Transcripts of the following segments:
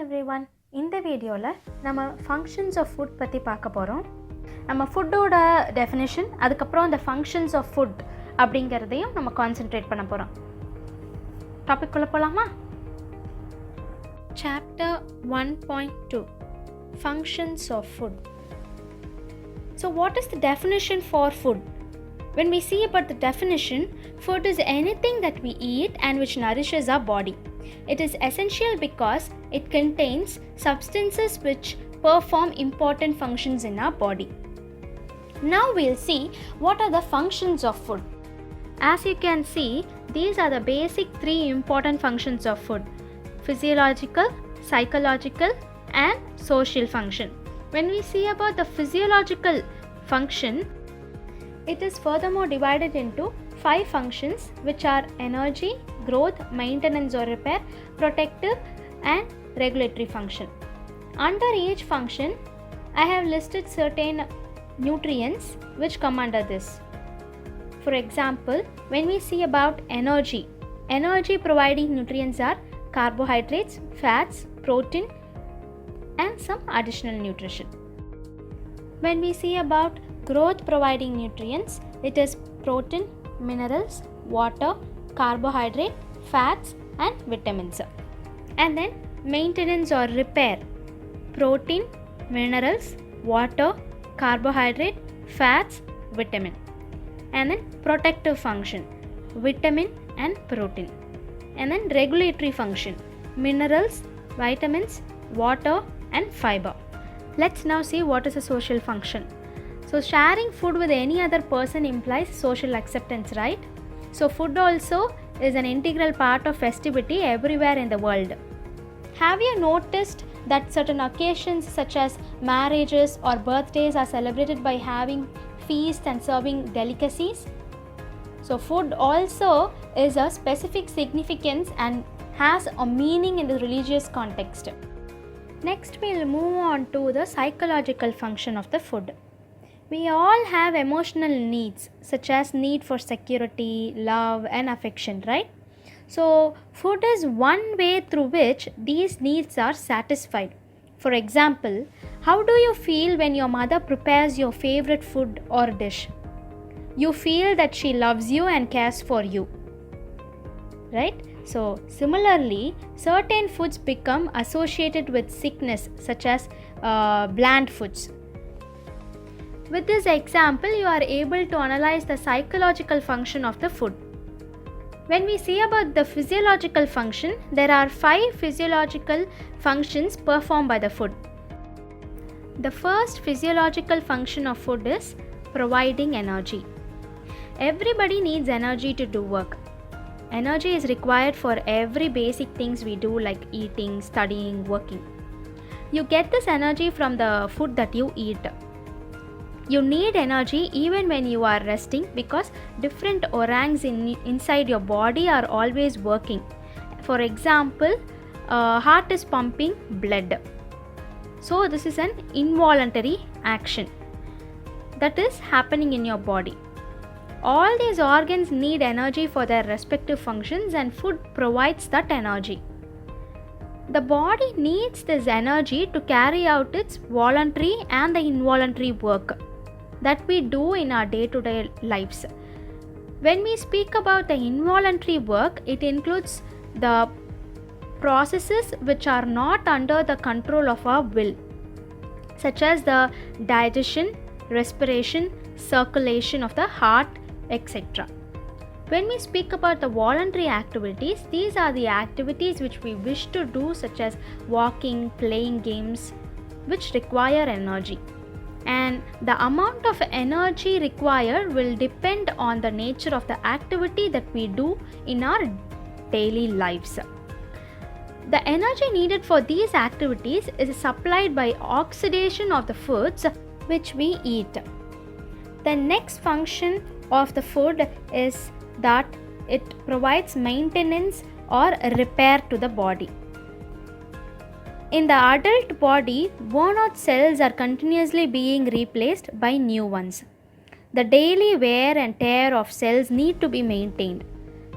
Everyone, இந்த வீடியோவில் நம்ம ஃபங்க்ஷன்ஸ் ஆஃப் ஃபுட் பற்றி பார்க்க போகிறோம். நம்ம ஃபுட்டோட டெஃபினேஷன், அதுக்கப்புறம் அந்த ஃபங்க்ஷன்ஸ் ஆஃப் ஃபுட் அப்படிங்கிறதையும் நம்ம கான்சென்ட்ரேட் பண்ண போகிறோம். டாபிக் குள்ள போகலாமா? Chapter 1.2 Functions of Food. So what is the definition for food? When we see about the definition, food is anything that we eat and which nourishes our body. It is essential because it contains substances which perform important functions in our body. Now we'll see what are the functions of food. As you can see, these are the basic three important functions of food: physiological, psychological and social function. When we see about the physiological function, it is furthermore divided into 5 functions, which are energy, growth, maintenance or repair, protective and regulatory function. Under each function, I have listed certain nutrients which come under this. For example, when we see about energy providing nutrients are carbohydrates, fats, protein and some additional nutrition. When we see about growth providing nutrients, it is protein, minerals, water, carbohydrate, fats and vitamins. And then maintenance or repair, protein, minerals, water, carbohydrate, fats, vitamin. And then protective function, vitamin and protein. And then regulatory function, minerals, vitamins, water and fiber. Let's now see what is a social function. So sharing food with any other person implies social acceptance, right? So food also is an integral part of festivity everywhere in the world. Have you noticed that certain occasions such as marriages or birthdays are celebrated by having feasts and serving delicacies? So food also is a specific significance and has a meaning in the religious context. Next, we'll move on to the psychological function of the food. We all have emotional needs such as need for security, love and affection, right? So food is one way through which these needs are satisfied. For example, how do you feel when your mother prepares your favorite food or dish? You feel that she loves you and cares for you, right? So similarly, certain foods become associated with sickness such as bland foods. With this example, you are able to analyze the psychological function of the food. When we see about the physiological function, there are 5 physiological functions performed by the food. The first physiological function of food is providing energy. Everybody needs energy to do work. Energy is required for every basic things we do, like eating, studying, working. You get this energy from the food that you eat. You need energy even when you are resting because different orangs inside your body are always working. For example, heart is pumping blood. So this is an involuntary action that is happening in your body. All these organs need energy for their respective functions and food provides that energy. The body needs this energy to carry out its voluntary and the involuntary work that we do in our day-to-day lives. When we speak about the involuntary work, it includes the processes which are not under the control of our will, such as the digestion, respiration, circulation of the heart, etc. When we speak about the voluntary activities, these are the activities which we wish to do, such as walking, playing games, which require energy. And the amount of energy required will depend on the nature of the activity that we do in our daily lives. The energy needed for these activities is supplied by oxidation of the foods which we eat. The next function of the food is that it provides maintenance or repair to the body. In the adult body, worn out cells are continuously being replaced by new ones. The daily wear and tear of cells need to be maintained.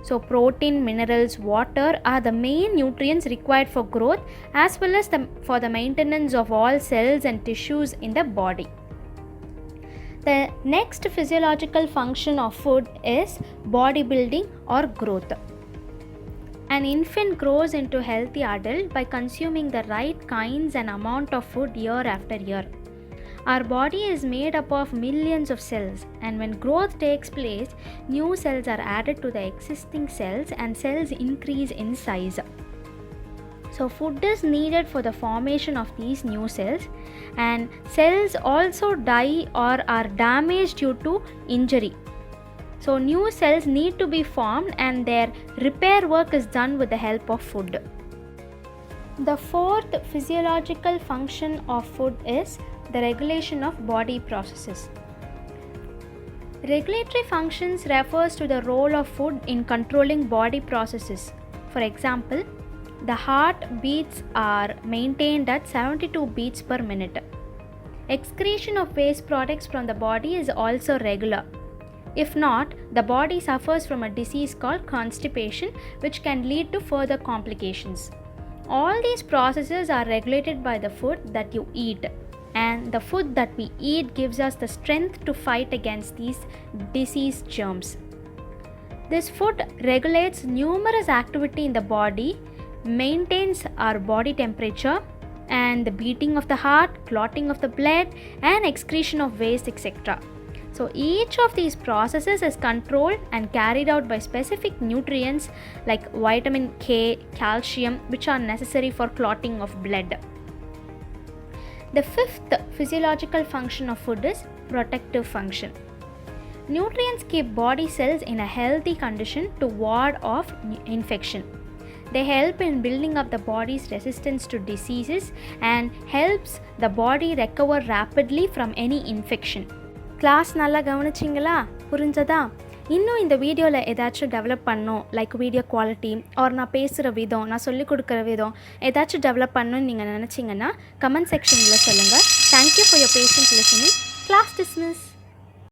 So protein, minerals, water are the main nutrients required for growth as well as for the maintenance of all cells and tissues in the body. The next physiological function of food is bodybuilding or growth. An infant grows into a healthy adult by consuming the right kinds and amount of food year after year. Our body is made up of millions of cells, and when growth takes place, new cells are added to the existing cells and cells increase in size. So food is needed for the formation of these new cells, and cells also die or are damaged due to injury. So new cells need to be formed and their repair work is done with the help of food. The fourth physiological function of food is the regulation of body processes. Regulatory functions refers to the role of food in controlling body processes. For example, the heart beats are maintained at 72 beats per minute. Excretion of waste products from the body is also regular. If not, the body suffers from a disease called constipation, which can lead to further complications. All these processes are regulated by the food that you eat, and the food that we eat gives us the strength to fight against these disease germs. This food regulates numerous activity in the body, maintains our body temperature and the beating of the heart, clotting of the blood, and excretion of waste, etc. So each of these processes is controlled and carried out by specific nutrients like vitamin K, calcium, which are necessary for clotting of blood. The fifth physiological function of food is protective function. Nutrients keep body cells in a healthy condition to ward off infection. They help in building up the body's resistance to diseases and helps the body recover rapidly from any infection. Class நல்லா கவனிச்சிங்களா? புரிஞ்சதா? இன்னும் இந்த வீடியோவில் ஏதாச்சும் develop பண்ணணும், like video quality R நான் பேசுகிற விதம், நான் சொல்லிக் கொடுக்குற விதம் ஏதாச்சும் டெவலப் பண்ணணும்னு நீங்கள் நினச்சிங்கன்னா கமெண்ட் செக்ஷனில் சொல்லுங்கள். Thank you for your patience listening. Class dismiss.